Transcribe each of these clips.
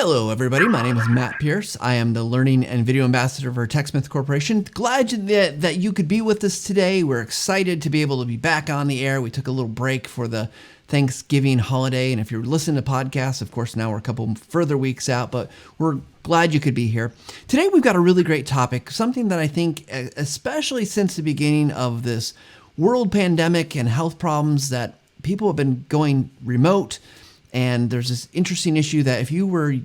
Hello, everybody. My name is Matt Pierce. I am the Learning and Video Ambassador for TechSmith Corporation. Glad that you could be with us today. We're excited to be able to be back on the air. We took a little break for the Thanksgiving holiday. And if you're listening to podcasts, of course, now we're a couple further weeks out, but we're glad you could be here. Today, we've got a really great topic, something that I think, especially since the beginning of this world pandemic and health problems, that people have been going remote. And there's this interesting issue that if you were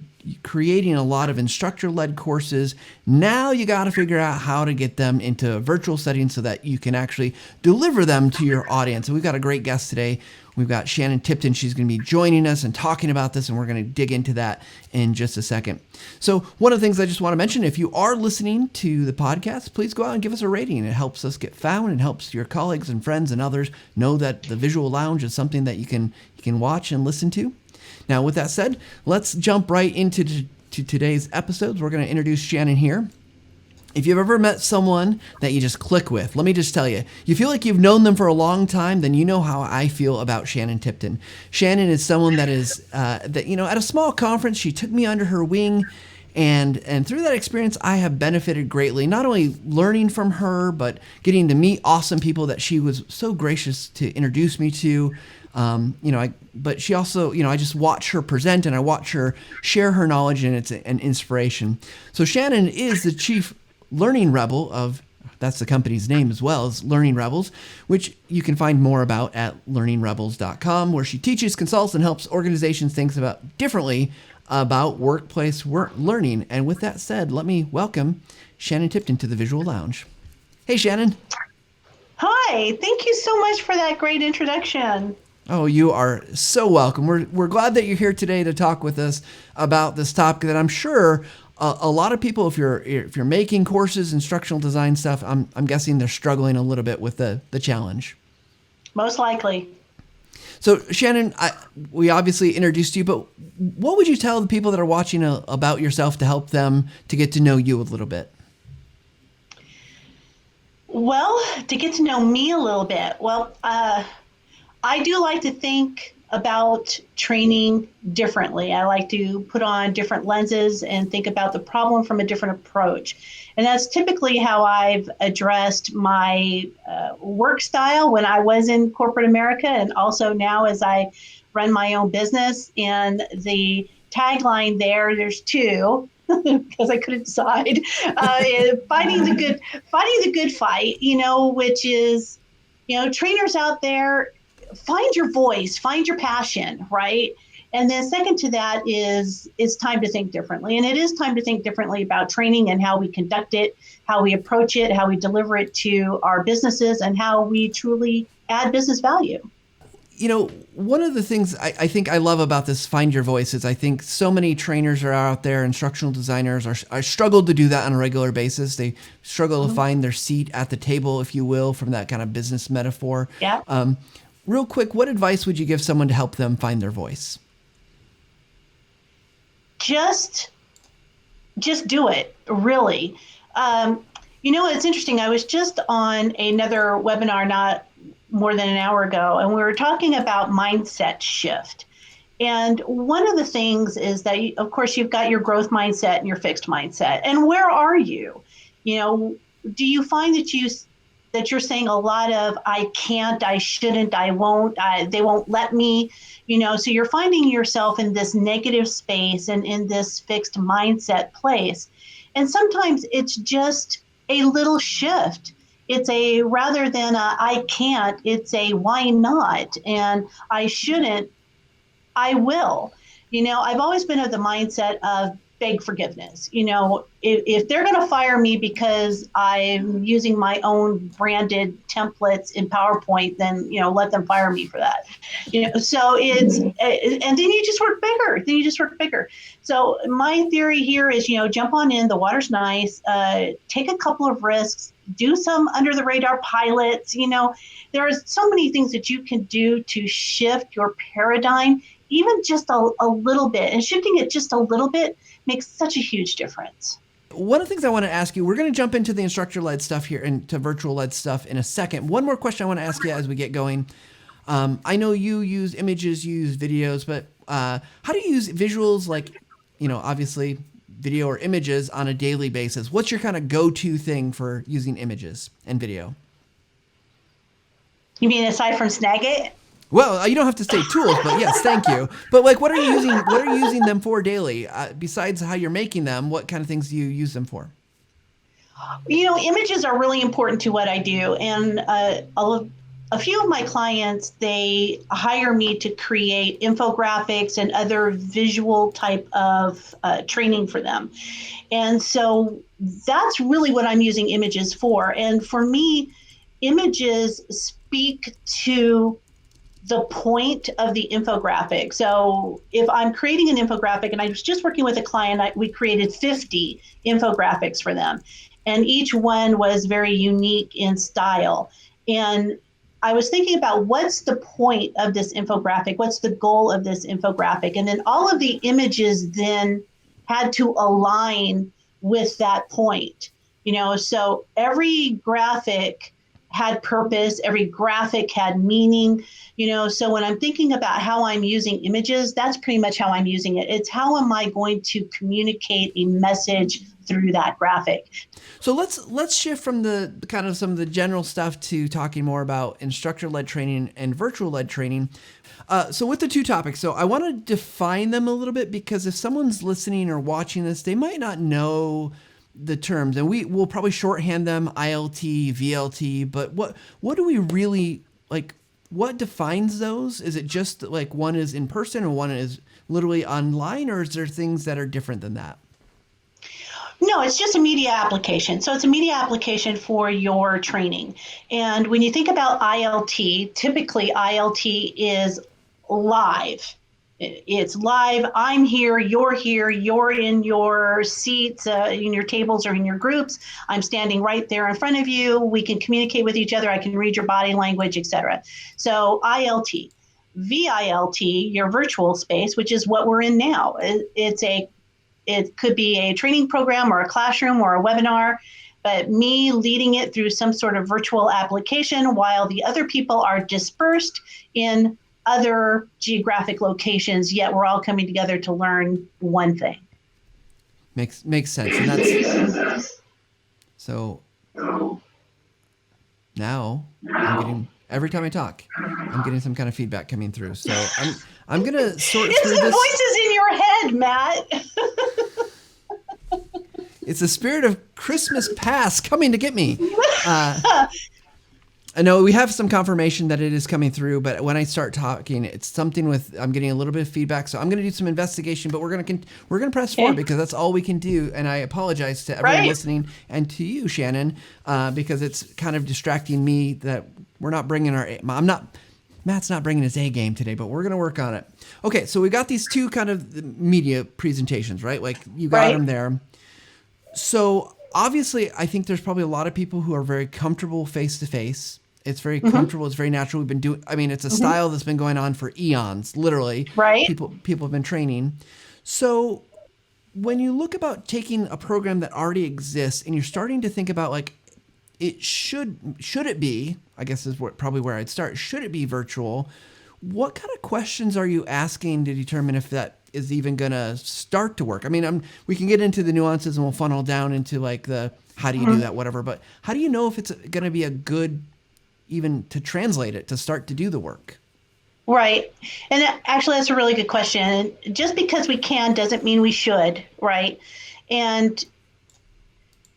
creating a lot of instructor-led courses, now you got to figure out how to get them into virtual settings so that you can actually deliver them to your audience. And we've got a great guest today. We've got Shannon Tipton. She's going to be joining us and talking about this, and we're going to dig into that in just a second. So one of the things I just want to mention, if you are listening to the podcast, please go out and give us a rating. It helps us get found and helps your colleagues and friends and others know that the Visual Lounge is something that you can watch and listen to. Now, with that said, let's jump right into today's episodes. We're going to introduce Shannon here. If you've ever met someone that you just click with, let me just tell you, you feel like you've known them for a long time, then you know how I feel about Shannon Tipton. Shannon is someone that is, at a small conference, she took me under her wing, and through that experience, I have benefited greatly, not only learning from her, but getting to meet awesome people that she was so gracious to introduce me to. But she also, I just watch her present and I watch her share her knowledge, and it's an inspiration. So Shannon is the Chief Learning Rebel of, that's the company's name as well, as Learning Rebels, which you can find more about at learningrebels.com, where she teaches, consults, and helps organizations think about differently about workplace learning. And with that said, let me welcome Shannon Tipton to the Visual Lounge. Hey, Shannon. Hi, thank you so much for that great introduction. Oh, you are so welcome. We're glad that you're here today to talk with us about this topic that I'm sure a lot of people, if you're making courses, instructional design stuff, I'm guessing they're struggling a little bit with the challenge. Most likely. So Shannon, we obviously introduced you, but what would you tell the people that are watching about yourself to help them to get to know you a little bit? Well, to get to know me a little bit, I do like to think about training differently. I like to put on different lenses and think about the problem from a different approach. And that's typically how I've addressed my work style when I was in corporate America, and also now as I run my own business. And the tagline there's two, because I couldn't decide, fighting the good fight, which is, trainers out there, find your voice, find your passion, right? And then second to that is it's time to think differently. And it is time to think differently about training and how we conduct it, how we approach it, how we deliver it to our businesses, and how we truly add business value. One of the things I think I love about this Find Your Voice is I think so many trainers are out there, instructional designers are struggle to do that on a regular basis. They struggle to find their seat at the table, if you will, from that kind of business metaphor. Yeah. Real quick, what advice would you give someone to help them find their voice? Just do it, really. It's interesting. I was just on another webinar not more than an hour ago, and we were talking about mindset shift. And one of the things is that, of course, you've got your growth mindset and your fixed mindset. And where are you? Do you find that you're saying a lot of, I can't, I shouldn't, I won't, they won't let me, so you're finding yourself in this negative space and in this fixed mindset place. And sometimes it's just a little shift. It's rather than I can't, it's a why not, and I shouldn't, I will. I've always been of the mindset of beg forgiveness. If they're going to fire me because I'm using my own branded templates in PowerPoint, then, let them fire me for that. So it's, and then you just work bigger. So my theory here is, jump on in, the water's nice, take a couple of risks, do some under the radar pilots. There are so many things that you can do to shift your paradigm, even just a little bit, and shifting it just a little bit makes such a huge difference. One of the things I want to ask you, we're going to jump into the instructor-led stuff here and to virtual-led stuff in a second. One more question I want to ask you as we get going. I know you use images, you use videos, but how do you use visuals like obviously video or images on a daily basis. What's your kind of go-to thing for using images and video? You mean aside from Snagit? Well, you don't have to say tools, but yes, thank you. But like, what are you using them for daily? Besides how you're making them, what kind of things do you use them for? Images are really important to what I do. And a few of my clients, they hire me to create infographics and other visual type of training for them. And so that's really what I'm using images for. And for me, images speak to the point of the infographic. So if I'm creating an infographic, and I was just working with a client, we created 50 infographics for them. And each one was very unique in style. And I was thinking about what's the point of this infographic? What's the goal of this infographic? And then all of the images then had to align with that point. So every graphic had purpose, every graphic had meaning, so when I'm thinking about how I'm using images, that's pretty much how I'm using it. It's how am I going to communicate a message through that graphic. So let's shift from the kind of some of the general stuff to talking more about instructor-led training and virtual-led training. So with the two topics, so I want to define them a little bit, because if someone's listening or watching this, they might not know the terms, and we'll probably shorthand them ILT, VLT, but what do we really like? What defines those? Is it just like one is in person and one is literally online, or is there things that are different than that? No, it's just a media application. So it's a media application for your training. And when you think about ILT, typically ILT is live. It's live. I'm here, you're in your seats, in your tables or in your groups. I'm standing right there in front of you. We can communicate with each other. I can read your body language, etc. So ILT. VILT, your virtual space, which is what we're in now. It could be a training program or a classroom or a webinar, but me leading it through some sort of virtual application while the other people are dispersed in other geographic locations, yet we're all coming together to learn one thing. Makes sense. And that's so now I'm getting, every time I talk, I'm getting some kind of feedback coming through. So I'm gonna sort it's through the this. Voices in your head, Matt. It's the spirit of Christmas past coming to get me. I know we have some confirmation that it is coming through, but when I start talking, it's something with, I'm getting a little bit of feedback. So I'm going to do some investigation, but we're going to press forward because that's all we can do. And I apologize to everyone listening and to you, Shannon, because it's kind of distracting me that we're not bringing Matt's not bringing his A game today, but we're going to work on it. Okay. So we got these two kind of media presentations, right? Like you got them there. So obviously I think there's probably a lot of people who are very comfortable face to face. It's very comfortable. It's very natural. We've been doing, it's a style that's been going on for eons, literally. Right. People have been training. So when you look about taking a program that already exists and you're starting to think about like, should it be, I guess is probably where I'd start. Should it be virtual? What kind of questions are you asking to determine if that is even going to start to work? I mean, we can get into the nuances and we'll funnel down into like the, how do you do that, whatever, but how do you know if it's going to be a good, even to translate it, to start to do the work? Right. And actually, that's a really good question. Just because we can doesn't mean we should, right? And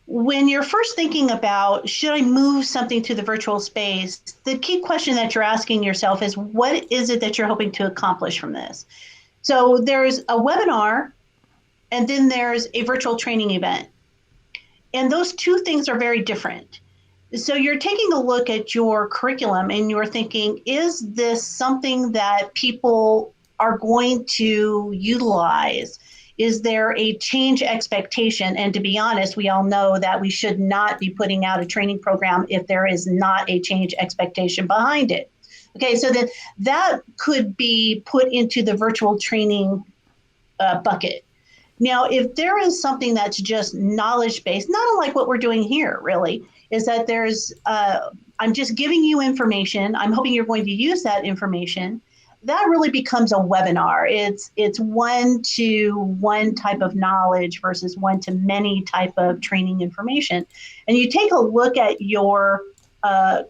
when you're first thinking about, should I move something to the virtual space, the key question that you're asking yourself is, what is it that you're hoping to accomplish from this? So there's a webinar, and then there's a virtual training event. And those two things are very different. So you're taking a look at your curriculum and you're thinking, is this something that people are going to utilize? Is there a change expectation? And to be honest, we all know that we should not be putting out a training program if there is not a change expectation behind it. Okay, so that could be put into the virtual training bucket. Now, if there is something that's just knowledge-based, not unlike what we're doing here, really, is that there's, I'm just giving you information. I'm hoping you're going to use that information. that really becomes a webinar. It's one-to-one type of knowledge versus one-to-many type of training information. And you take a look at your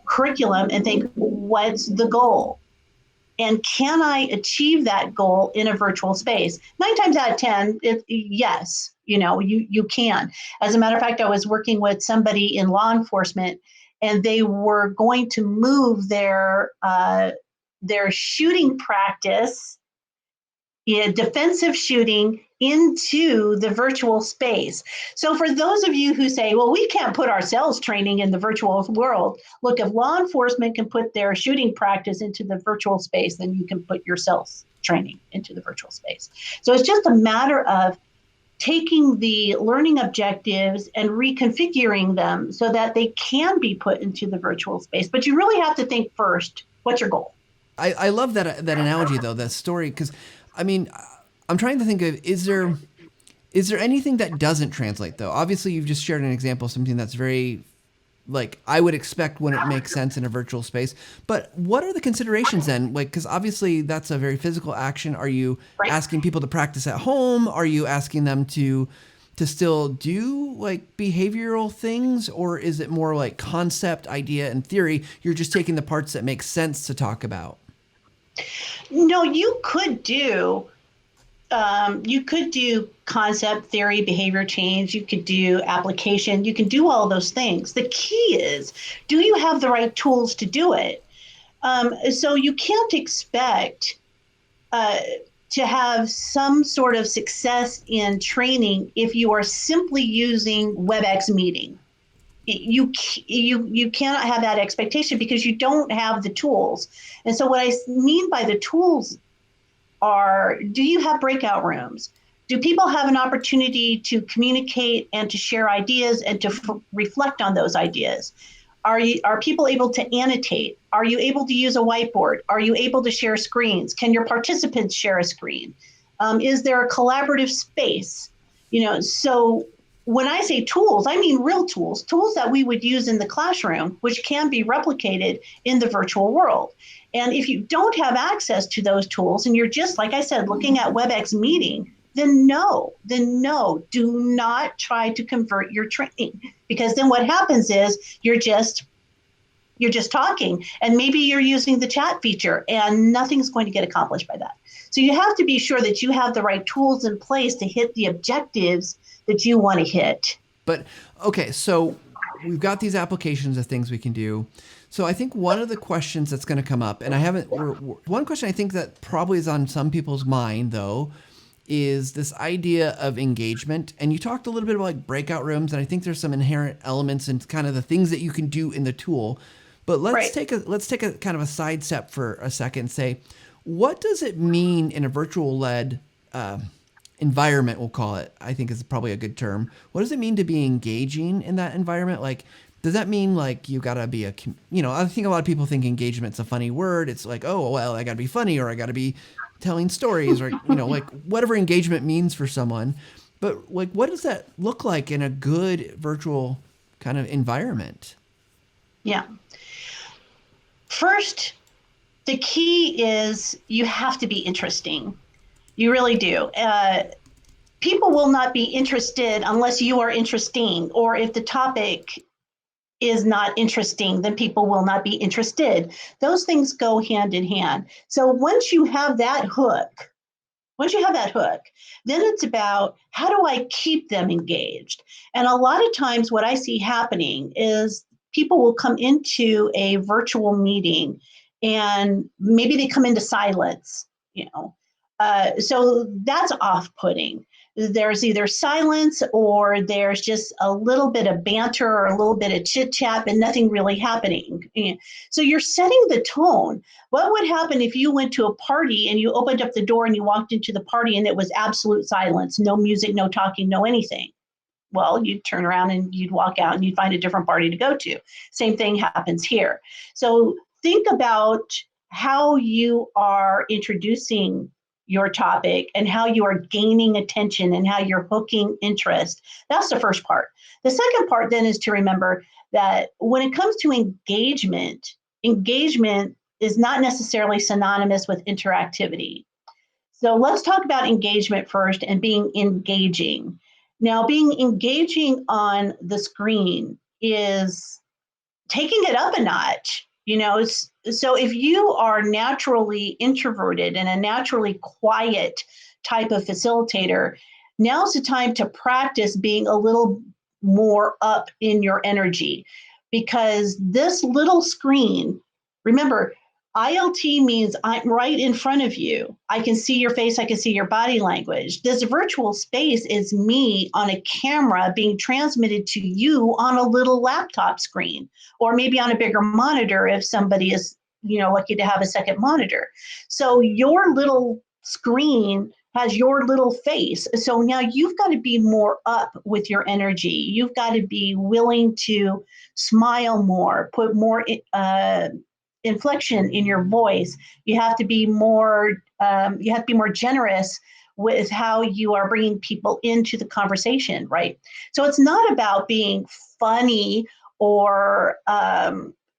curriculum and think, what's the goal? And can I achieve that goal in a virtual space? 9 times out of 10, yes, you can. As a matter of fact, I was working with somebody in law enforcement, and they were going to move their shooting practice, defensive shooting, into the virtual space. So for those of you who say, well, we can't put ourselves training in the virtual world, look, if law enforcement can put their shooting practice into the virtual space, then you can put yourself training into the virtual space. So it's just a matter of taking the learning objectives and reconfiguring them so that they can be put into the virtual space. But you really have to think first, what's your goal? I love that analogy, though, that story, because I mean, I'm trying to think of, is there anything that doesn't translate, though? Obviously, you've just shared an example of something that's very, like, I would expect when it makes sense in a virtual space. But what are the considerations then? Like, because obviously that's a very physical action. Are you asking people to practice at home? Are you asking them to still do like behavioral things? Or is it more like concept, idea, and theory? You're just taking the parts that make sense to talk about. No, you could do concept, theory, behavior change. You could do application. You can do all those things. The key is, do you have the right tools to do it? So you can't expect to have some sort of success in training if you are simply using WebEx meeting. You cannot have that expectation because you don't have the tools. And so what I mean by the tools are, do you have breakout rooms? Do people have an opportunity to communicate and to share ideas and to reflect on those ideas? Are people able to annotate? Are you able to use a whiteboard? Are you able to share screens? Can your participants share a screen? Is there a collaborative space? So when I say tools, I mean real tools that we would use in the classroom, which can be replicated in the virtual world. And if you don't have access to those tools and you're just, like I said, looking at WebEx meeting, then no, do not try to convert your training, because then what happens is you're just talking, and maybe you're using the chat feature and nothing's going to get accomplished by that. So you have to be sure that you have the right tools in place to hit the objectives that you want to hit. But okay, so we've got these applications of things we can do. So I think one of the questions that's going to come up, and one question I think that probably is on some people's mind, though, is this idea of engagement. And you talked a little bit about like breakout rooms, and I think there's some inherent elements and kind of the things that you can do in the tool. But let's take a kind of a sidestep for a second and say, what does it mean in a virtual-led environment, we'll call it, I think is probably a good term. What does it mean to be engaging in that environment? Like, does that mean like you gotta be I think a lot of people think engagement's a funny word. It's like, oh, well, I gotta be funny, or I gotta be telling stories, or, like whatever engagement means for someone. But like, what does that look like in a good virtual kind of environment? Yeah. First, the key is you have to be interesting. You really do. People will not be interested unless you are interesting, or if the topic is not interesting, then people will not be interested. Those things go hand in hand. So once you have that hook, then it's about, how do I keep them engaged? And a lot of times what I see happening is people will come into a virtual meeting and maybe they come into silence, so that's off-putting. There's either silence or there's just a little bit of banter or a little bit of chit-chat, but nothing really happening. So you're setting the tone. What would happen if you went to a party and you opened up the door and you walked into the party and it was absolute silence, no music, no talking, no anything? Well, you'd turn around and you'd walk out and you'd find a different party to go to. Same thing happens here. So think about how you are introducing your topic and how you are gaining attention and how you're hooking interest. That's the first part. The second part then is to remember that when it comes to engagement is not necessarily synonymous with interactivity. So let's talk about engagement first and being engaging. Now, being engaging on the screen is taking it up a notch. So if you are naturally introverted and a naturally quiet type of facilitator, now's the time to practice being a little more up in your energy, because this little screen, remember, ILT means I'm right in front of you. I can see your face. I can see your body language. This virtual space is me on a camera being transmitted to you on a little laptop screen, or maybe on a bigger monitor if somebody is, lucky to have a second monitor. So your little screen has your little face. So now you've got to be more up with your energy. You've got to be willing to smile more, put more inflection in your voice. You have to be more generous with how you are bringing people into the conversation, right? So it's not about being funny or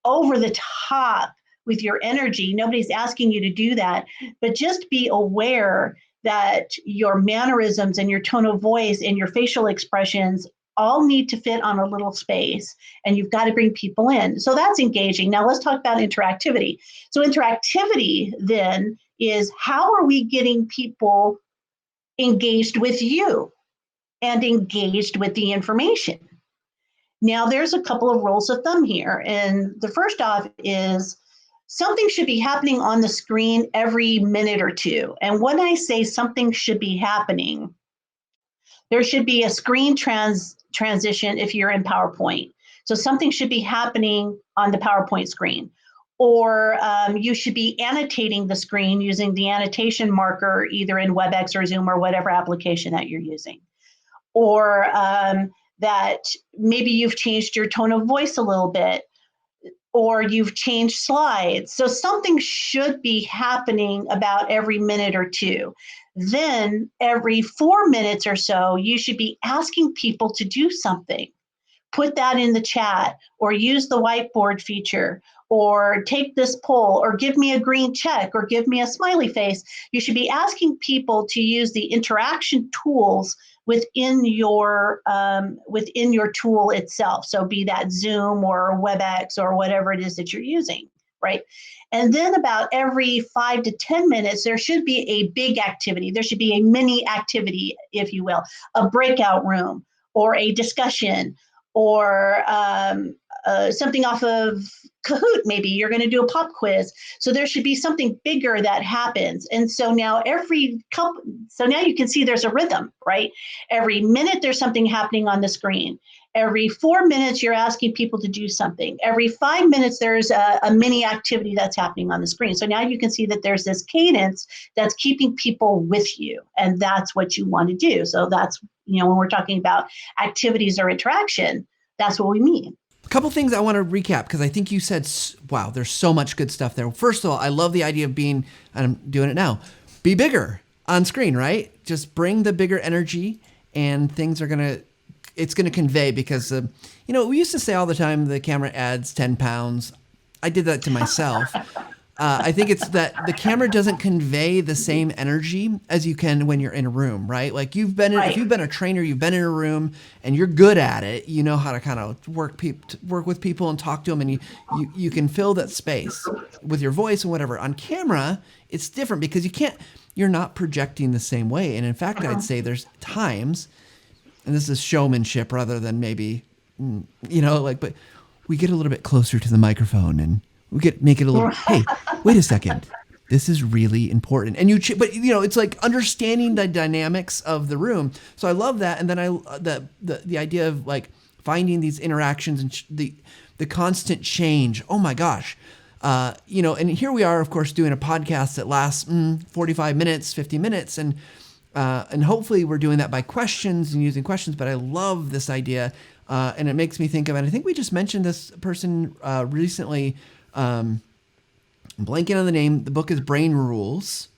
over the top with your energy. Nobody's asking you to do that, but just be aware that your mannerisms and your tone of voice and your facial expressions all need to fit on a little space, and you've got to bring people in. So that's engaging. Now let's talk about interactivity. So interactivity then is, how are we getting people engaged with you and engaged with the information? Now there's a couple of rules of thumb here. And the first off is, something should be happening on the screen every minute or two. And when I say something should be happening, there should be a screen transition if you're in PowerPoint. So something should be happening on the PowerPoint screen. Or you should be annotating the screen using the annotation marker, either in WebEx or Zoom or whatever application that you're using. Or that maybe you've changed your tone of voice a little bit, or you've changed slides. So something should be happening about every minute or two. Then every 4 minutes or so, you should be asking people to do something. Put that in the chat, or use the whiteboard feature, or take this poll, or give me a green check, or give me a smiley face. You should be asking people to use the interaction tools within your tool itself. So be that Zoom or WebEx or whatever it is that you're using, right? And then about every 5 to 10 minutes, there should be a big activity. There should be a mini activity, if you will, a breakout room or a discussion, or something off of Kahoot. Maybe you're going to do a pop quiz. So there should be something bigger that happens. And so now now you can see there's a rhythm, right? Every minute there's something happening on the screen. Every 4 minutes, you're asking people to do something. Every 5 minutes, there's a mini activity that's happening on the screen. So now you can see that there's this cadence that's keeping people with you. And that's what you want to do. So that's, when we're talking about activities or interaction, that's what we mean. A couple things I want to recap, because I think you said, wow, there's so much good stuff there. First of all, I love the idea of being, and I'm doing it now, be bigger on screen, right? Just bring the bigger energy, and things are it's going to convey, because, we used to say all the time, the camera adds 10 pounds. I did that to myself. I think it's that the camera doesn't convey the same energy as you can when you're in a room, right? Like if you've been a trainer, you've been in a room and you're good at it, you know how to kind of work with people and talk to them, and you can fill that space with your voice and whatever. On camera, it's different, because you're not projecting the same way. And in fact, I'd say there's times, and this is showmanship rather than maybe, but we get a little bit closer to the microphone and make it a little, hey, wait a second. This is really important. And it's like understanding the dynamics of the room. So I love that. And then the idea of like finding these interactions and the constant change. Oh my gosh. And here we are, of course, doing a podcast that lasts 45 minutes, 50 minutes. And hopefully we're doing that by questions and using questions. But I love this idea. And it makes me think of, and I think we just mentioned this person recently. I'm blanking on the name. The book is Brain Rules.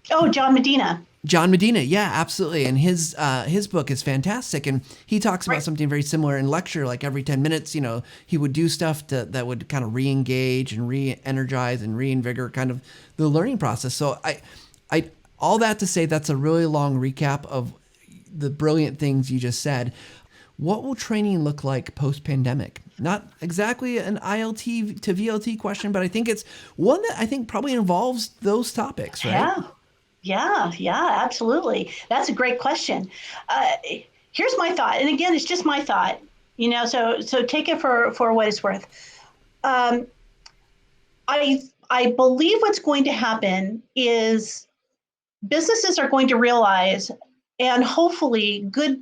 Oh, John Medina. John Medina, yeah, absolutely, and his book is fantastic, and he talks about Right. something very similar in lecture. Like every 10 minutes, he would do stuff that would kind of re-engage and re-energize and reinvigorate kind of the learning process. So I all that to say that's a really long recap of the brilliant things you just said. What will training look like post-pandemic? Not exactly an ILT to VLT question, but I think it's one that I think probably involves those topics, right? Yeah. Yeah, absolutely. That's a great question. Uh, Here's my thought, and again, it's just my thought. So take it for what it's worth. Um, I believe what's going to happen is businesses are going to realize, and hopefully good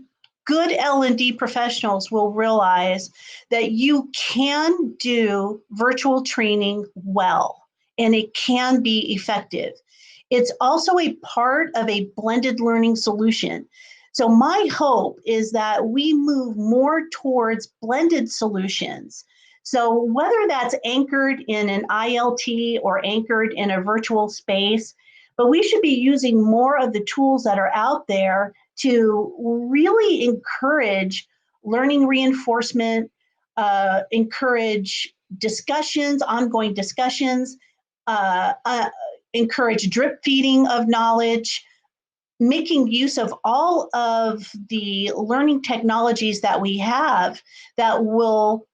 L&D professionals will realize that you can do virtual training well and it can be effective. It's also a part of a blended learning solution. So my hope is that we move more towards blended solutions. So whether that's anchored in an ILT or anchored in a virtual space, but we should be using more of the tools that are out there to really encourage learning reinforcement, encourage discussions, ongoing discussions, uh, uh, encourage drip feeding of knowledge, making use of all of the learning technologies that we have that will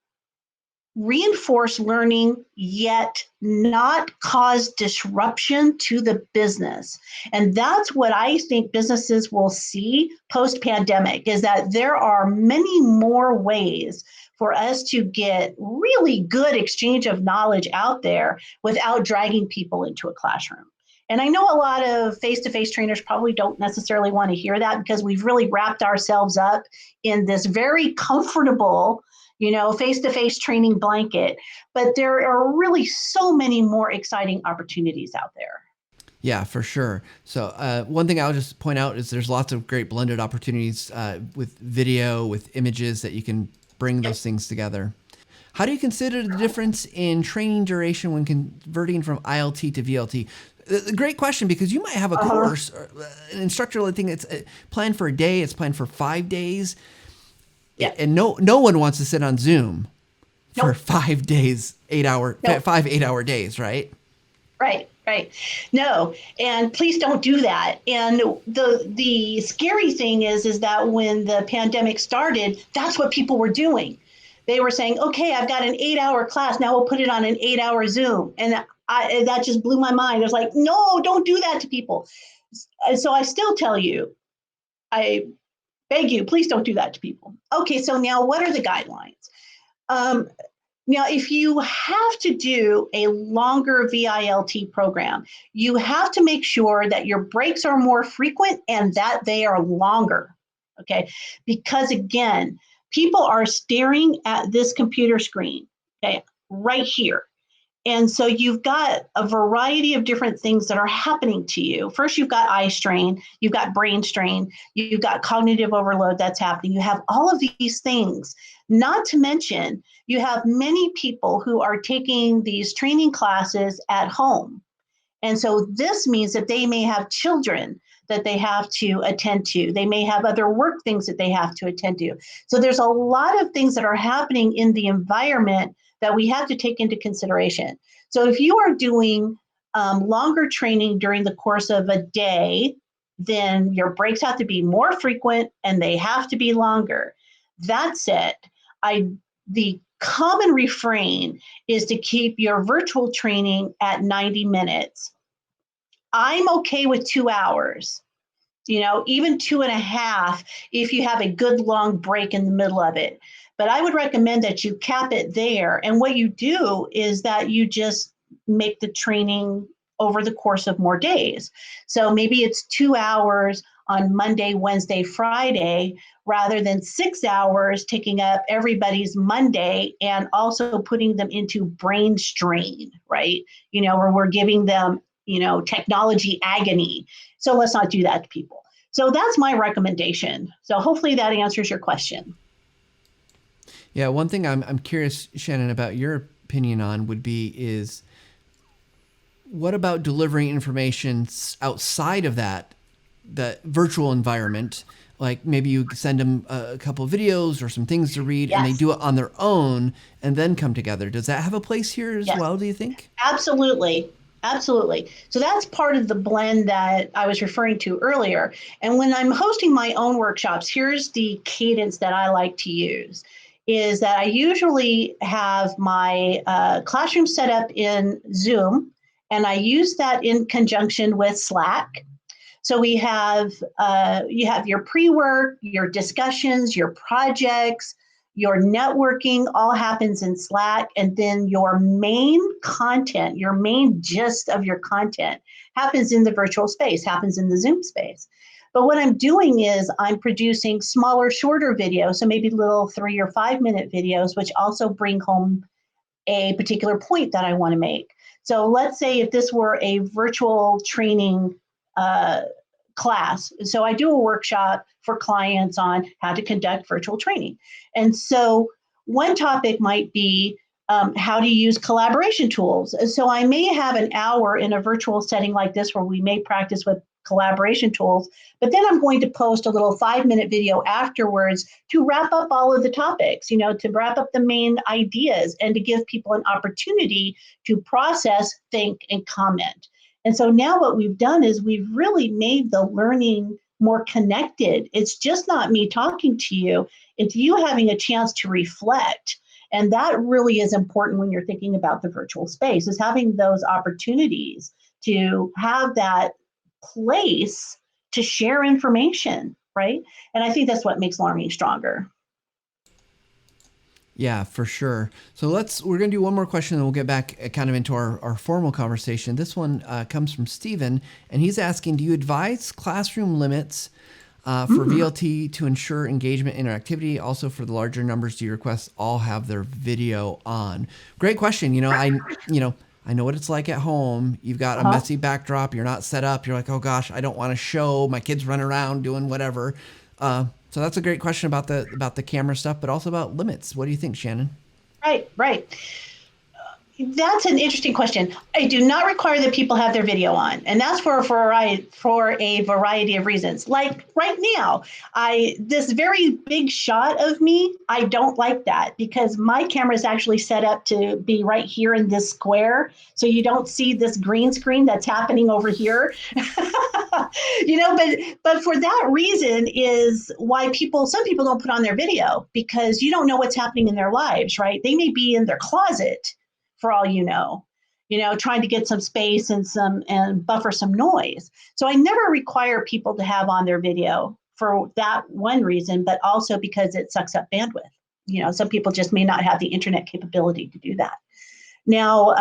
reinforce learning yet not cause disruption to the business. And that's what I think businesses will see post pandemic, is that there are many more ways for us to get really good exchange of knowledge out there without dragging people into a classroom. And I know a lot of face-to-face trainers probably don't necessarily want to hear that, because we've really wrapped ourselves up in this very comfortable, face-to-face training blanket. But there are really so many more exciting opportunities out there. Yeah, for sure. So one thing I'll just point out is there's lots of great blended opportunities with video, with images that you can bring Yep. those things together. How do you consider the difference in training duration when converting from ILT to VLT? Great question, because you might have a Uh-huh. course, an instructor-led thing that's planned for a day, it's planned for 5 days, Yeah. and no one wants to sit on Zoom for Nope. 5 days, Nope. 5 8-hour days, right? Right. No, and please don't do that. And the scary thing is that when the pandemic started, that's what people were doing. They were saying, "Okay, I've got an 8-hour class. Now we'll put it on an 8-hour Zoom." And that just blew my mind. I was like, "No, don't do that to people." And so I still tell you, I beg you, please don't do that to people. Okay, so now what are the guidelines? Um, Now, if you have to do a longer VILT program, you have to make sure that your breaks are more frequent and that they are longer. Okay. Because again, people are staring at this computer screen, okay, right here. And so you've got a variety of different things that are happening to you. First, you've got eye strain, you've got brain strain, you've got cognitive overload that's happening. You have all of these things, not to mention, you have many people who are taking these training classes at home. And so this means that they may have children that they have to attend to. They may have other work things that they have to attend to. So there's a lot of things that are happening in the environment that we have to take into consideration. So if you are doing longer training during the course of a day, then your breaks have to be more frequent and they have to be longer. That said, the common refrain is to keep your virtual training at 90 minutes. I'm okay with 2 hours, even 2.5 if you have a good long break in the middle of it. But I would recommend that you cap it there. And what you do is that you just make the training over the course of more days. So maybe it's 2 hours on Monday, Wednesday, Friday, rather than 6 hours taking up everybody's Monday and also putting them into brain strain, right? Where we're giving them, technology agony. So let's not do that to people. So that's my recommendation. So hopefully that answers your question. Yeah, one thing I'm curious, Shannon, about your opinion on would be is what about delivering information outside of that virtual environment? Like maybe you send them a couple of videos or some things to read and they Yes. do it on their own and then come together. Does that have a place here as Yes. well, do you think? Absolutely. Absolutely. So that's part of the blend that I was referring to earlier. And when I'm hosting my own workshops, here's the cadence that I like to use is that I usually have my classroom set up in Zoom, and I use that in conjunction with Slack. So we have you have your pre-work, your discussions, your projects, your networking all happens in Slack, and then your main content, your main gist of your content happens in the virtual space, happens in the Zoom space. But what I'm doing is I'm producing smaller, shorter videos, so maybe little 3 or 5 minute videos, which also bring home a particular point that I want to make. So let's say if this were a virtual training uh, class. So I do a workshop for clients on how to conduct virtual training. And so one topic might be how to use collaboration tools. So I may have an hour in a virtual setting like this where we may practice with collaboration tools, but then I'm going to post a little 5 minute video afterwards to wrap up all of the topics, to wrap up the main ideas and to give people an opportunity to process, think, and comment. And so now what we've done is we've really made the learning more connected. It's just not me talking to you, it's you having a chance to reflect. And that really is important when you're thinking about the virtual space, is having those opportunities to have that place to share information, right? And I think that's what makes learning stronger. Yeah, for sure. So we're going to do one more question and we'll get back kind of into our formal conversation. This one comes from Steven, and he's asking, do you advise classroom limits for VLT to ensure engagement interactivity? Also for the larger numbers, do you request all have their video on? Great question. I know what it's like at home. You've got a messy backdrop. You're not set up. You're like, oh gosh, I don't want to show my kids running around doing whatever. So that's a great question about the camera stuff, but also about limits. What do you think, Shannon? Right. That's an interesting question. I do not require that people have their video on, and that's for a variety of reasons. Like right now, this very big shot of me, I don't like that because my camera is actually set up to be right here in this square, so you don't see this green screen that's happening over here. But for that reason is why some people don't put on their video, because you don't know what's happening in their lives, right? They may be in their closet for all trying to get some space and buffer some noise. So I never require people to have on their video for that one reason, but also because it sucks up bandwidth. Some people just may not have the internet capability to do that. Now,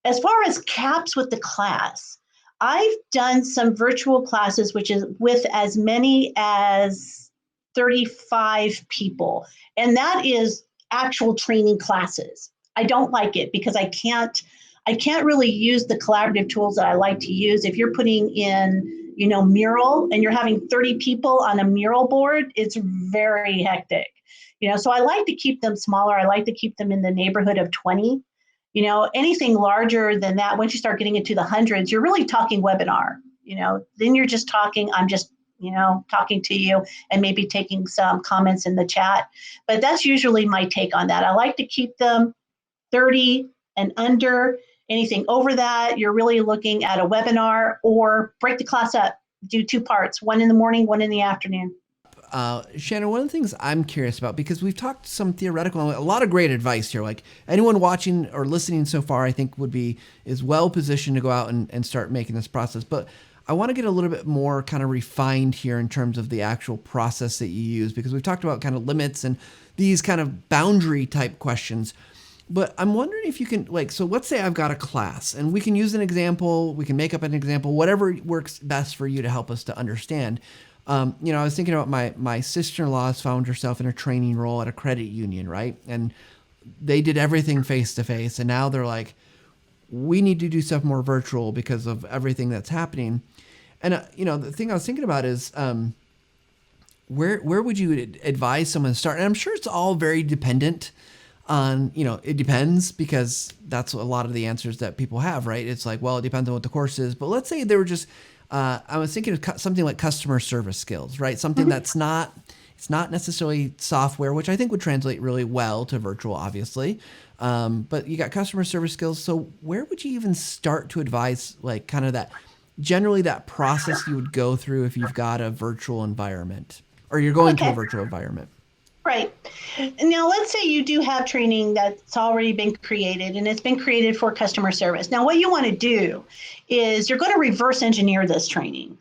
as far as caps with the class, I've done some virtual classes, which is with as many as 35 people, and that is actual training classes. I don't like it because I can't really use the collaborative tools that I like to use. If you're putting in, mural and you're having 30 people on a mural board, it's very hectic. So I like to keep them smaller. I like to keep them in the neighborhood of 20. Anything larger than that, once you start getting into the hundreds, you're really talking webinar. Then you're just talking, I'm just talking to you and maybe taking some comments in the chat. But that's usually my take on that. I like to keep them 30 and under. Anything over that, you're really looking at a webinar, or break the class up, do 2 parts, one in the morning, one in the afternoon. Shannon, one of the things I'm curious about, because we've talked some theoretical, a lot of great advice here. Like anyone watching or listening so far, I think is well positioned to go out and start making this process. But I want to get a little bit more kind of refined here in terms of the actual process that you use, because we've talked about kind of limits and these kind of boundary type questions. But I'm wondering if you can, so let's say I've got a class and we can use an example, we can make up an example, whatever works best for you to help us to understand. I was thinking about my sister-in-law has found herself in a training role at a credit union, right? And they did everything face-to-face, and now they're like, we need to do stuff more virtual because of everything that's happening. And, the thing I was thinking about is where would you advise someone to start? And I'm sure it's all very dependent on, it depends, because that's a lot of the answers that people have, right? It's like, well, it depends on what the course is. But let's say they were just, I was thinking of something like customer service skills, right? Something that's not, it's not necessarily software, which I think would translate really well to virtual, obviously. But you got customer service skills. So where would you even start to advise, like, kind of that, generally that process you would go through if you've got a virtual environment, or you're going to a Okay. virtual environment? Right. Now, let's say you do have training that's already been created and it's been created for customer service. Now, what you want to do is you're going to reverse engineer this training.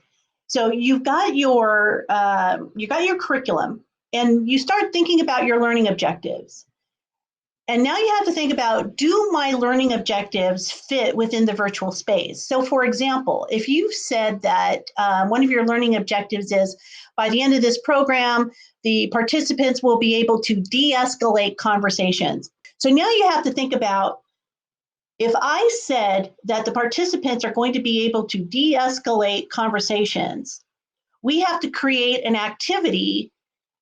So you got your curriculum, and you start thinking about your learning objectives. And now you have to think about, do my learning objectives fit within the virtual space? So, for example, if you've said that one of your learning objectives is, by the end of this program, the participants will be able to de-escalate conversations. So now you have to think about, if I said that the participants are going to be able to de-escalate conversations, we have to create an activity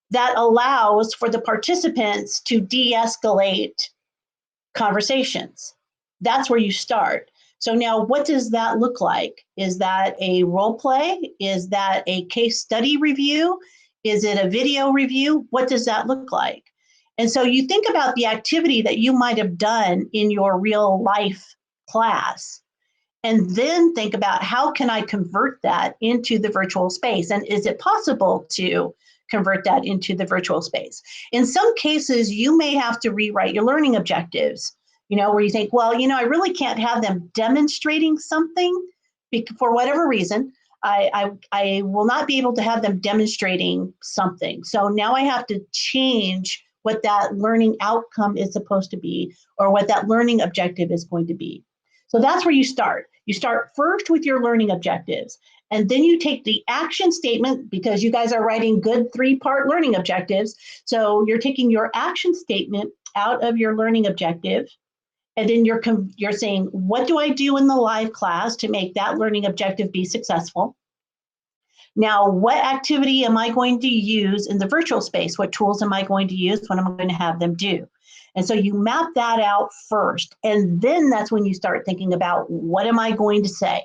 that allows for the participants to de-escalate conversations. That's where you start. So now, what does that look like? Is that a role play? Is that a case study review? Is it a video review? What does that look like? And so you think about the activity that you might have done in your real life class, and then think about, how can I convert that into the virtual space? And is it possible to convert that into the virtual space? In some cases, you may have to rewrite your learning objectives, where you think, well, I really can't have them demonstrating something for whatever reason. I will not be able to have them demonstrating something. So now I have to change what that learning outcome is supposed to be, or what that learning objective is going to be. So that's where you start. You start first with your learning objectives, and then you take the action statement, because you guys are writing good 3-part learning objectives. So you're taking your action statement out of your learning objective, and then you're saying, what do I do in the live class to make that learning objective be successful? Now, what activity am I going to use in the virtual space? What tools am I going to use? What am I going to have them do? And so you map that out first. And then that's when you start thinking about, what am I going to say?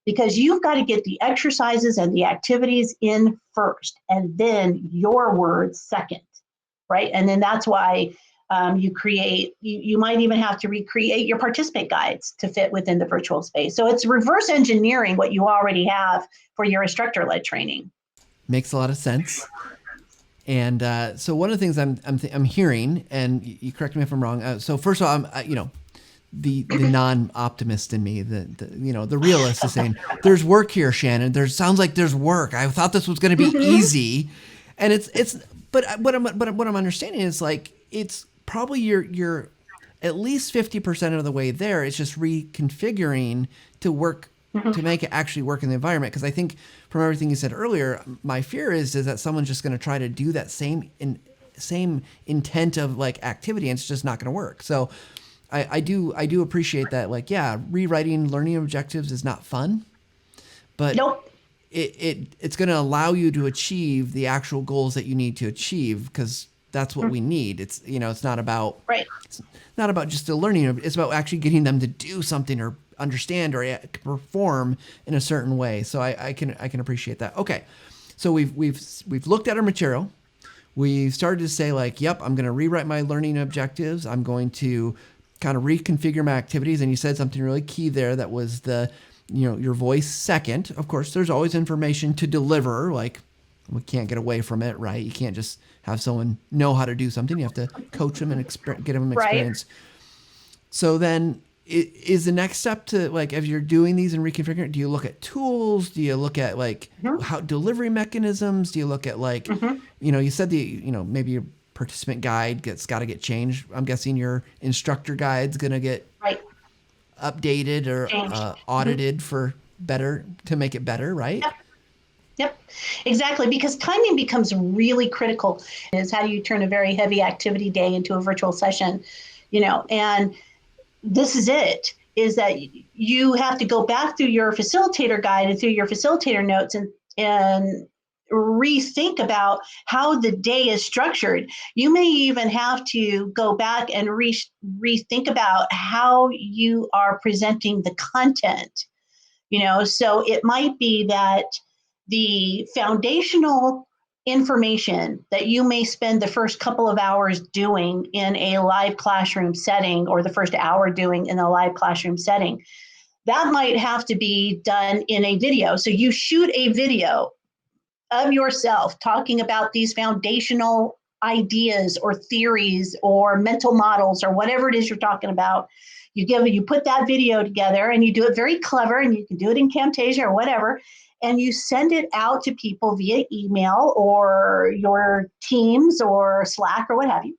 Because you've got to get the exercises and the activities in first, and then your words second, right? And then that's why you might even have to recreate your participant guides to fit within the virtual space. So it's reverse engineering what you already have for your instructor-led training. Makes a lot of sense. And so one of the things I'm hearing, and you correct me if I'm wrong. So first of all, the non-optimist in me, the realist is saying, there's work here, Shannon. Sounds like there's work. I thought this was going to be easy, and but what I'm understanding is, like, it's probably you're at least 50% of the way there. It's just reconfiguring to work, to make it actually work in the environment. Because I think from everything you said earlier, my fear is that someone's just going to try to do that same intent of, like, activity, and it's just not going to work. So I do appreciate that. Like, yeah, rewriting learning objectives is not fun, but nope. It's going to allow you to achieve the actual goals that you need to achieve, because that's what we need. It's it's not about It's not about just the learning. It's about actually getting them to do something, or understand, or perform in a certain way. So I can appreciate that. Okay, so we've looked at our material. We started to say, like, yep, I'm going to rewrite my learning objectives. I'm going to kind of reconfigure my activities. And you said something really key there. That was your voice second. Of course, there's always information to deliver. Like, we can't get away from it, right? You can't just have someone know how to do something. You have to coach them and get them experience. Right. So then is the next step to, like, as you're doing these and reconfiguring, do you look at tools? Do you look at, like, how delivery mechanisms? Do you look at, like, you said maybe your participant guide got to get changed. I'm guessing your instructor guide's going to get updated or audited to make it better, right? Yep, exactly. Because timing becomes really critical. Is how you turn a very heavy activity day into a virtual session, and this is it, is that you have to go back through your facilitator guide and through your facilitator notes and rethink about how the day is structured. You may even have to go back and rethink about how you are presenting the content. So it might be that the foundational information that you may spend the first couple of hours doing in a live classroom setting, or the first hour doing in a live classroom setting, that might have to be done in a video. So you shoot a video of yourself talking about these foundational ideas or theories or mental models or whatever it is you're talking about. You put that video together and you do it very clever, and you can do it in Camtasia or whatever, and you send it out to people via email or your Teams or Slack or what have you.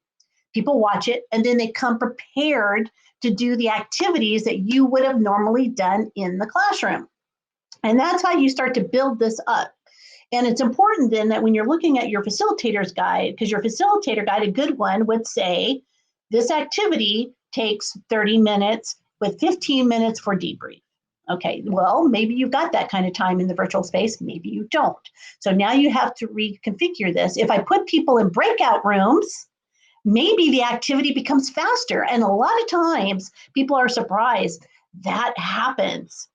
People watch it, and then they come prepared to do the activities that you would have normally done in the classroom. And that's how you start to build this up. And it's important then that when you're looking at your facilitator's guide, because your facilitator guide, a good one, would say, this activity takes 30 minutes with 15 minutes for debrief. Okay, well, maybe you've got that kind of time in the virtual space, maybe you don't. So now you have to reconfigure this. If I put people in breakout rooms, maybe the activity becomes faster. And a lot of times people are surprised that happens.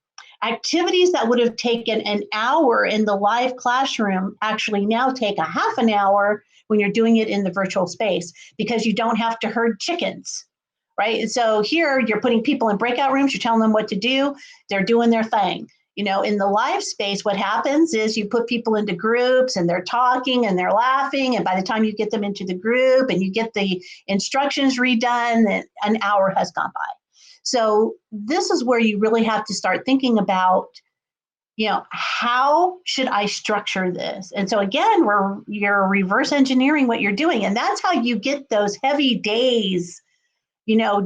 Activities that would have taken an hour in the live classroom actually now take a half an hour when you're doing it in the virtual space, because you don't have to herd chickens, right? So here you're putting people in breakout rooms, you're telling them what to do, they're doing their thing. In the live space, what happens is you put people into groups and they're talking and they're laughing. And by the time you get them into the group and you get the instructions redone, an hour has gone by. So this is where you really have to start thinking about, how should I structure this? And so again, you're reverse engineering what you're doing. And that's how you get those heavy days,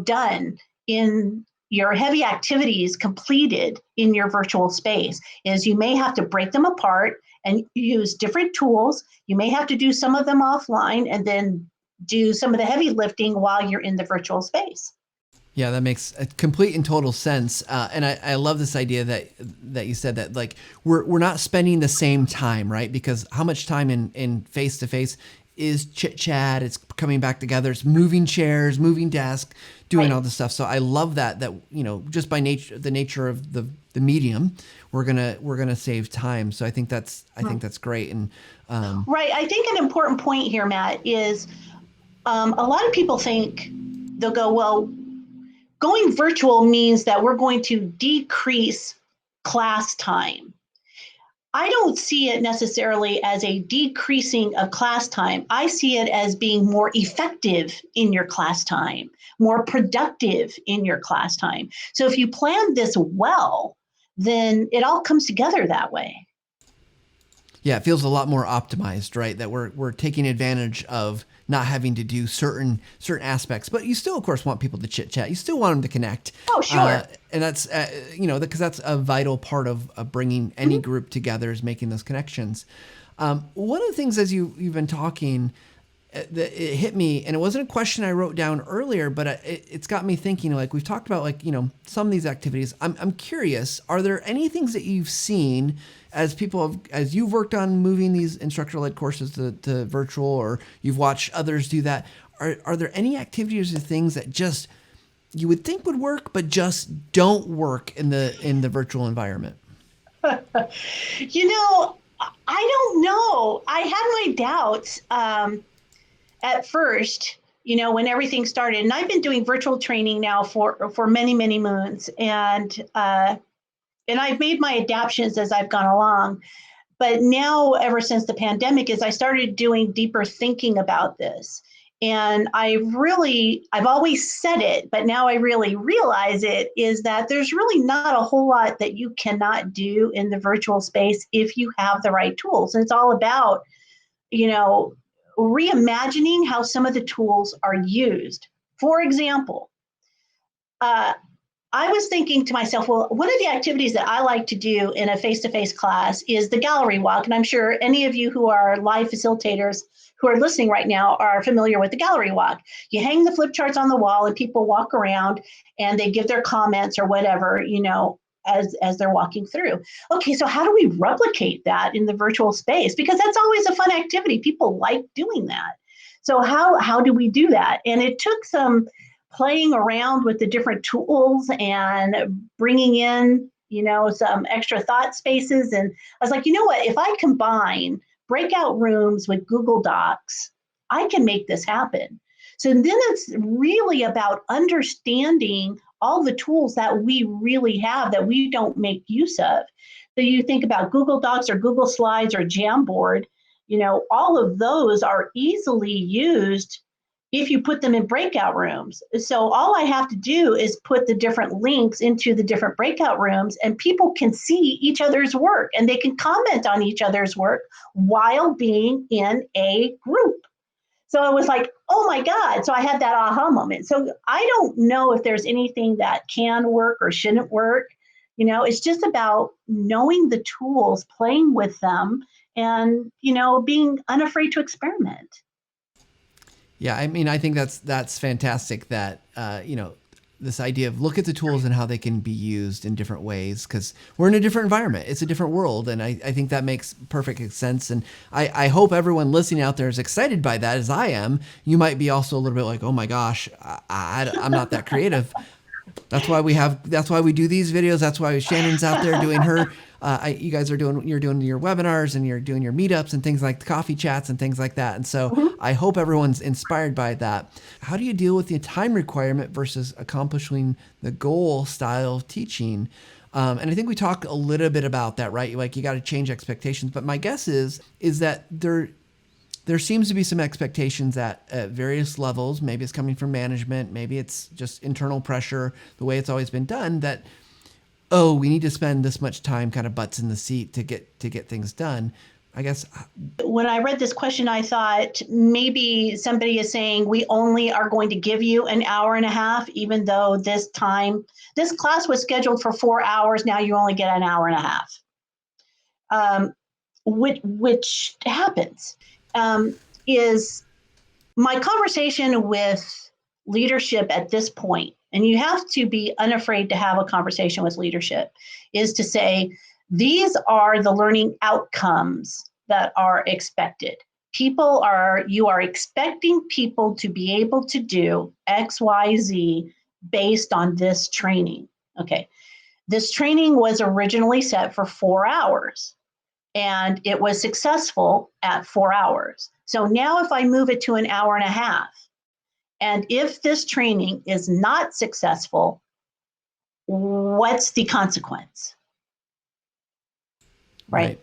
done, in your heavy activities completed in your virtual space. Is you may have to break them apart and use different tools. You may have to do some of them offline and then do some of the heavy lifting while you're in the virtual space. Yeah, that makes a complete and total sense. And I love this idea that you said, that like we're not spending the same time, right? Because how much time in face-to-face is chit chat, it's coming back together, it's moving chairs, moving desk, doing all this stuff. So I love that just by the nature of the medium, we're gonna save time. So I think that's great. And right. I think an important point here, Matt, is a lot of people think, they'll go, well, going virtual means that we're going to decrease class time. I don't see it necessarily as a decreasing of class time. I see it as being more effective in your class time, more productive in your class time. So if you plan this well, then it all comes together that way. Yeah, it feels a lot more optimized, right? That we're taking advantage of not having to do certain aspects, but you still, of course, want people to chit chat. You still want them to connect. Oh, sure. And that's because that's a vital part of bringing any group together, is making those connections. One of the things, as you've been talking, that it hit me, and it wasn't a question I wrote down earlier, but it's got me thinking. Like, we've talked about some of these activities. I'm curious, are there any things that you've seen as you've worked on moving these instructor-led courses to virtual, or you've watched others do that? Are there any activities or things that just you would think would work, but just don't work in the virtual environment? I don't know. I had my doubts at first, when everything started. And I've been doing virtual training now for many, many moons. And I've made my adaptations as I've gone along. But now, ever since the pandemic, I started doing deeper thinking about this. And I've always said it, but now I really realize it, is that there's really not a whole lot that you cannot do in the virtual space if you have the right tools. And it's all about, reimagining how some of the tools are used. For example, I was thinking to myself, well, one of the activities that I like to do in a face-to-face class is the gallery walk. And I'm sure any of you who are live facilitators who are listening right now are familiar with the gallery walk. You hang the flip charts on the wall and people walk around and they give their comments or whatever, as they're walking through. Okay, so how do we replicate that in the virtual space? Because that's always a fun activity. People like doing that. So how do we do that? And it took some playing around with the different tools and bringing in, some extra thought spaces. And I was like, you know what, if I combine breakout rooms with Google Docs, I can make this happen. So then it's really about understanding all the tools that we really have that we don't make use of. So you think about Google Docs or Google Slides or Jamboard, all of those are easily used if you put them in breakout rooms. So all I have to do is put the different links into the different breakout rooms, and people can see each other's work and they can comment on each other's work while being in a group. So I was like, oh my God. So I had that aha moment. So I don't know if there's anything that can work or shouldn't work. It's just about knowing the tools, playing with them, and, being unafraid to experiment. Yeah, I mean, I think that's fantastic that, this idea of look at the tools and how they can be used in different ways, because we're in a different environment. It's a different world. And I think that makes perfect sense. And I hope everyone listening out there is excited by that as I am. You might be also a little bit like, oh my gosh, I'm not that creative. That's why we do these videos. That's why Shannon's out there doing her, you guys you're doing your webinars and you're doing your meetups and things like coffee chats and things like that. And so I hope everyone's inspired by that. How do you deal with the time requirement versus accomplishing the goal style of teaching? And I think we talked a little bit about that, right? Like you got to change expectations. But my guess is that there seems to be some expectations at various levels. Maybe it's coming from management. Maybe it's just internal pressure, the way it's always been done, that, oh, we need to spend this much time kind of butts in the seat to get things done. I guess. When I read this question, I thought maybe somebody is saying we only are going to give you an hour and a half, even though this class was scheduled for 4 hours. Now you only get an hour and a half, which happens. Is my conversation with leadership at this point, and you have to be unafraid to have a conversation with leadership, is to say, these are the learning outcomes that are expected. You are expecting people to be able to do X, Y, Z based on this training. Okay. This training was originally set for 4 hours. And it was successful at 4 hours. So now if I move it to an hour and a half, and if this training is not successful, what's the consequence? Right?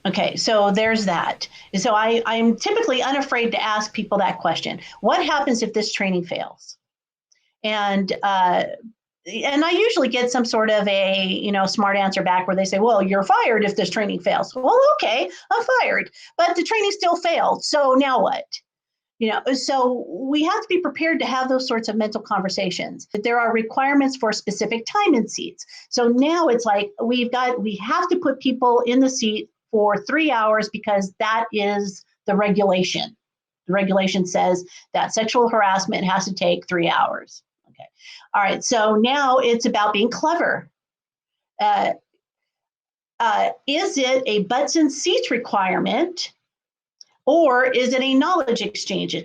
Okay, so there's that. So I'm typically unafraid to ask people that question. What happens if this training fails? And I usually get some sort of a, smart answer back where they say, well, you're fired if this training fails. Well, okay, I'm fired, but the training still failed. So now what? So we have to be prepared to have those sorts of mental conversations. There are requirements for specific time in seats. So now it's like we have to put people in the seat for 3 hours because that is the regulation. The regulation says that sexual harassment has to take 3 hours. Okay. All right. So now it's about being clever. Is it a butts and seats requirement, or is it a knowledge exchange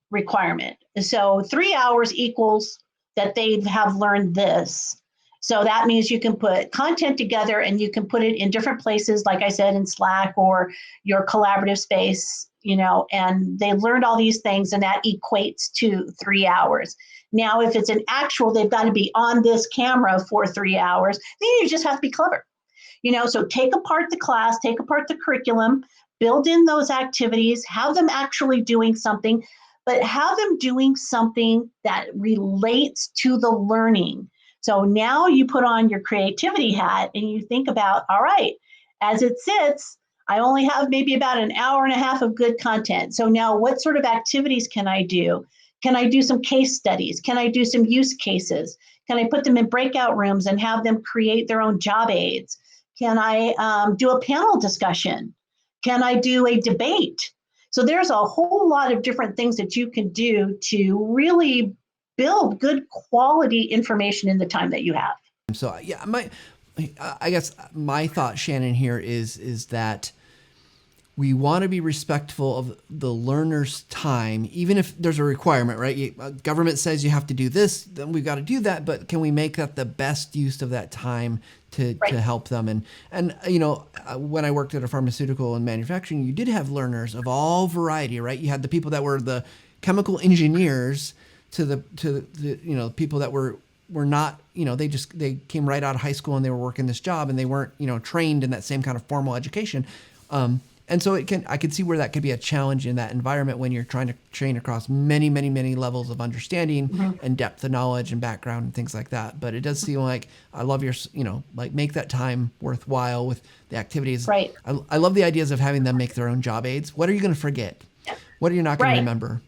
requirement? So 3 hours equals that they have learned this. So that means you can put content together and you can put it in different places, like I said, in Slack or your collaborative space, and they learned all these things, and that equates to 3 hours. Now, if it's an actual, they've got to be on this camera for 3 hours, then you just have to be clever. So take apart the class, take apart the curriculum, build in those activities, have them actually doing something, but have them doing something that relates to the learning. So now you put on your creativity hat and you think about, all right, as it sits, I only have maybe about an hour and a half of good content. So now what sort of activities can I do? Can I do some case studies? Can I do some use cases? Can I put them in breakout rooms and have them create their own job aids? Can I do a panel discussion? Can I do a debate? So there's a whole lot of different things that you can do to really build good quality information in the time that you have. So yeah, I guess my thought, Shannon, here is that we want to be respectful of the learner's time, even if there's a requirement, right? Government says you have to do this, then we've got to do that. But can we make that the best use of that time to help them? And when I worked at a pharmaceutical and manufacturing, you did have learners of all variety, right? You had the people that were the chemical engineers to the people that were not, they came right out of high school and they were working this job and they weren't, trained in that same kind of formal education. And so I could see where that could be a challenge in that environment when you're trying to train across many, many, many levels of understanding and depth of knowledge and background and things like that. But it does seem like I love your, make that time worthwhile with the activities. Right. I love the ideas of having them make their own job aids. What are you going to forget? What are you not going to remember?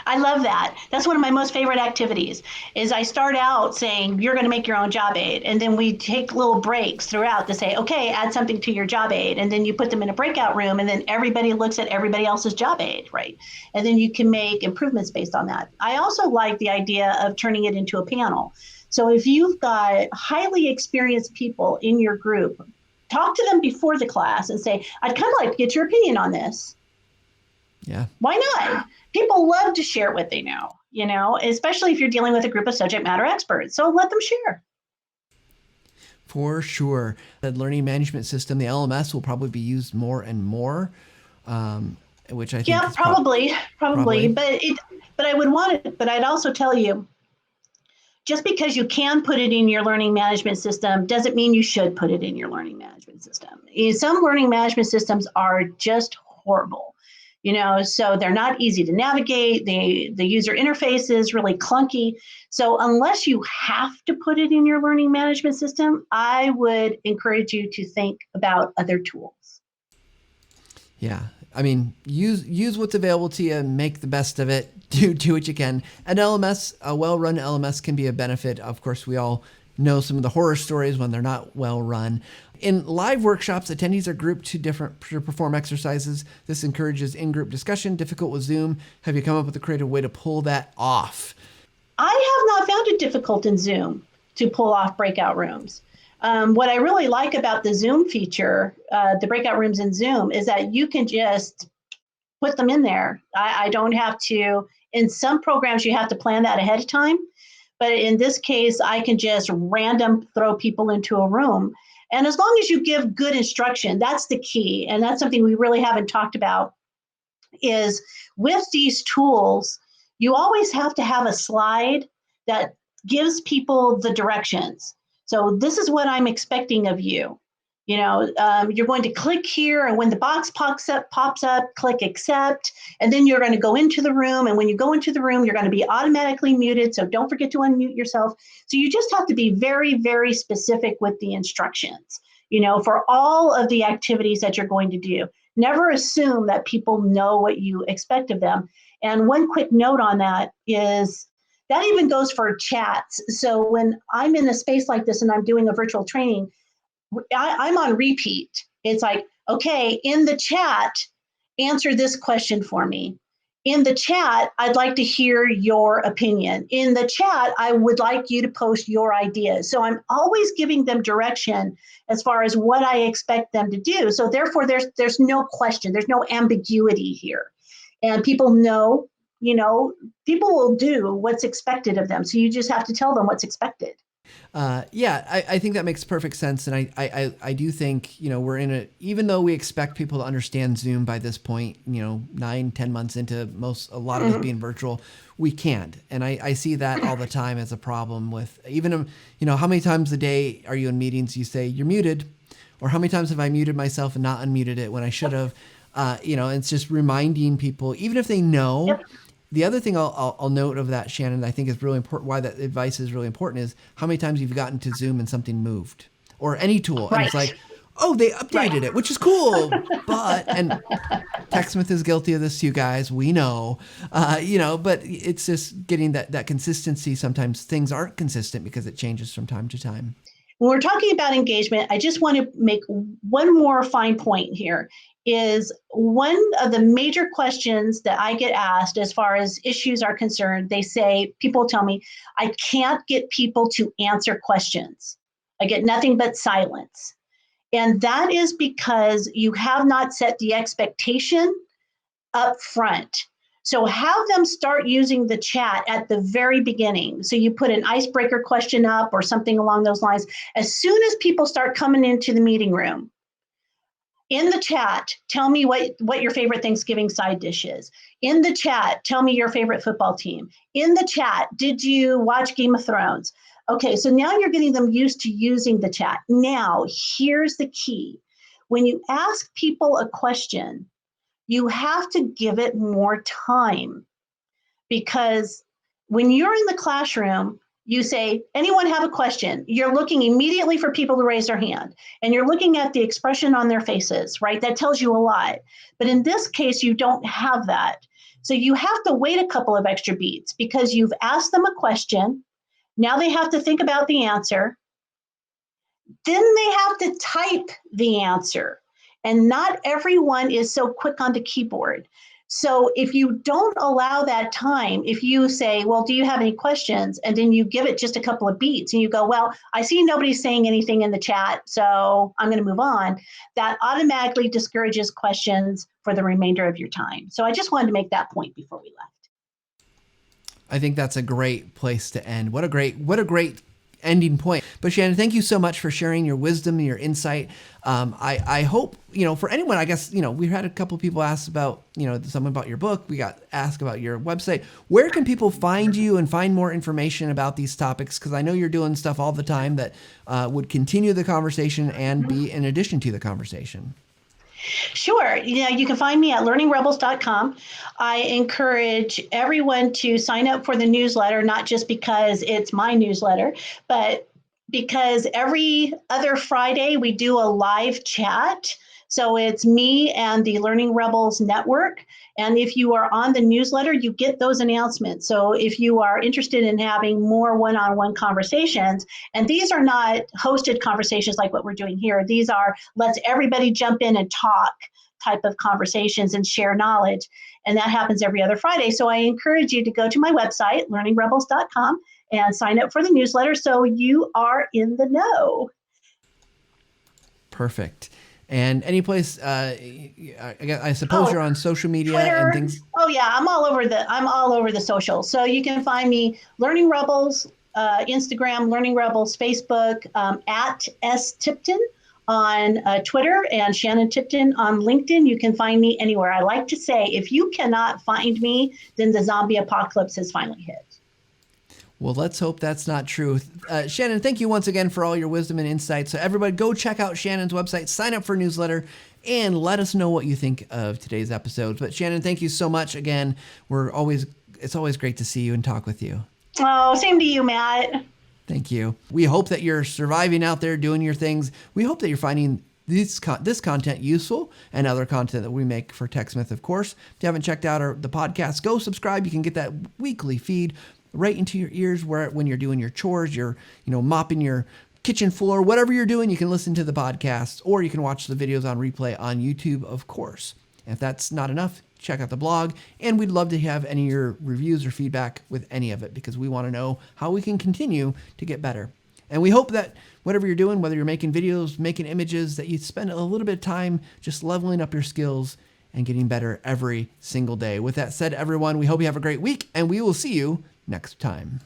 I love that. That's one of my most favorite activities is I start out saying, you're going to make your own job aid. And then we take little breaks throughout to say, okay, add something to your job aid. And then you put them in a breakout room and then everybody looks at everybody else's job aid, right? And then you can make improvements based on that. I also like the idea of turning it into a panel. So if you've got highly experienced people in your group, talk to them before the class and say, I'd kind of like to get your opinion on this. Yeah. Why not? People love to share what they know, especially if you're dealing with a group of subject matter experts. So let them share. For sure. The learning management system, the LMS, will probably be used more and more, which I think yeah, is probably. But I would want it. But I'd also tell you, just because you can put it in your learning management system doesn't mean you should put it in your learning management system. Some learning management systems are just horrible. So they're not easy to navigate. The user interface is really clunky. So unless you have to put it in your learning management system, I would encourage you to think about other tools. Yeah. I mean, use what's available to you and make the best of it. Do what you can. An LMS, a well-run LMS, can be a benefit. Of course, we all know some of the horror stories when they're not well run. In live workshops, attendees are grouped to perform exercises. This encourages in-group discussion. Difficult with Zoom. Have you come up with a creative way to pull that off? I have not found it difficult in Zoom to pull off breakout rooms. What I really like about the Zoom feature, the breakout rooms in Zoom, is that you can just put them in there. I don't have to, in some programs, you have to plan that ahead of time. But in this case, I can just random throw people into a room. And as long as you give good instruction, that's the key. And that's something we really haven't talked about, is with these tools, you always have to have a slide that gives people the directions. So this is what I'm expecting of you. You're going to click here, and when the box pops up, click accept, and then you're going to go into the room. And when you go into the room, you're going to be automatically muted. So don't forget to unmute yourself. So you just have to be very, very specific with the instructions, for all of the activities that you're going to do. Never assume that people know what you expect of them. And one quick note on that is that even goes for chats. So when I'm in a space like this and I'm doing a virtual training, I'm on repeat. It's like, okay, in the chat, answer this question for me. In the chat, I'd like to hear your opinion. In the chat, I would like you to post your ideas. So I'm always giving them direction as far as what I expect them to do. So therefore, there's no question, there's no ambiguity here. And people know, people will do what's expected of them. So you just have to tell them what's expected. I think that makes perfect sense. And I do think, we're in even though we expect people to understand Zoom by this point, 9-10 months into a lot of it being virtual, we can't. And I see that all the time as a problem with even, how many times a day are you in meetings, you say you're muted, or how many times have I muted myself and not unmuted it when I should have, it's just reminding people, even if they know. Yep. The other thing I'll note of that, Shannon, I think is really important, why that advice is really important, is how many times you've gotten to Zoom and something moved, or any tool. Right. And it's like, oh, they updated it, which is cool. And TechSmith is guilty of this, you guys, we know, but it's just getting that consistency. Sometimes things aren't consistent because it changes from time to time. when we're talking about engagement, I just want to make one more fine point here. Is one of the major questions that I get asked as far as issues are concerned, people tell me, I can't get people to answer questions. I get nothing but silence. And that is because you have not set the expectation up front. So have them start using the chat at the very beginning. So you put an icebreaker question up or something along those lines. As soon as people start coming into the meeting room, in the chat, tell me what your favorite Thanksgiving side dish is. In the chat, tell me your favorite football team. In the chat, did you watch Game of Thrones? Okay, so now you're getting them used to using the chat. Now, here's the key. When you ask people a question, you have to give it more time, because when you're in the classroom, you say, anyone have a question? You're looking immediately for people to raise their hand, and you're looking at the expression on their faces, right? That tells you a lot. But in this case, you don't have that. So you have to wait a couple of extra beats, because you've asked them a question. Now they have to think about the answer. Then they have to type the answer. And not everyone is so quick on the keyboard. So if you don't allow that time, if you say, well, do you have any questions? And then you give it just a couple of beats and you go, well, I see nobody's saying anything in the chat, so I'm going to move on. That automatically discourages questions for the remainder of your time. So I just wanted to make that point before we left. I think that's a great place to end. What a great ending point. But Shannon, thank you so much for sharing your wisdom and your insight. I hope, for anyone, I guess, we've had a couple of people ask about, someone about your book. We got asked about your website. Where can people find you and find more information about these topics? Because I know you're doing stuff all the time that would continue the conversation and be in addition to the conversation. Sure. You can find me at learningrebels.com. I encourage everyone to sign up for the newsletter, not just because it's my newsletter, but because every other Friday we do a live chat. So it's me and the Learning Rebels Network. And if you are on the newsletter, you get those announcements. So if you are interested in having more one-on-one conversations, and these are not hosted conversations like what we're doing here, these are let's everybody jump in and talk type of conversations and share knowledge. And that happens every other Friday. So I encourage you to go to my website, learningrebels.com, and sign up for the newsletter so you are in the know. Perfect. And any place, I suppose you're on social media Twitter, and things. Oh yeah, I'm all over the social. So you can find me Learning Rebels, Instagram, Learning Rebels, Facebook, at S Tipton on Twitter, and Shannon Tipton on LinkedIn. You can find me anywhere. I like to say, if you cannot find me, then the zombie apocalypse has finally hit. Well, let's hope that's not true. Shannon, thank you once again for all your wisdom and insight. So everybody go check out Shannon's website, sign up for a newsletter, and let us know what you think of today's episode. But Shannon, thank you so much again. It's always great to see you and talk with you. Oh, same to you, Matt. Thank you. We hope that you're surviving out there doing your things. We hope that you're finding this content useful, and other content that we make for TechSmith, of course. If you haven't checked out the podcast, go subscribe. You can get that weekly feed right into your ears when you're doing your chores, you're mopping your kitchen floor, whatever you're doing, you can listen to the podcast, or you can watch the videos on replay on YouTube, of course. And if that's not enough, check out the blog, and we'd love to have any of your reviews or feedback with any of it, because we want to know how we can continue to get better. And we hope that whatever you're doing, whether you're making videos, making images, that you spend a little bit of time just leveling up your skills and getting better every single day. With that said, everyone, we hope you have a great week, and we will see you next time.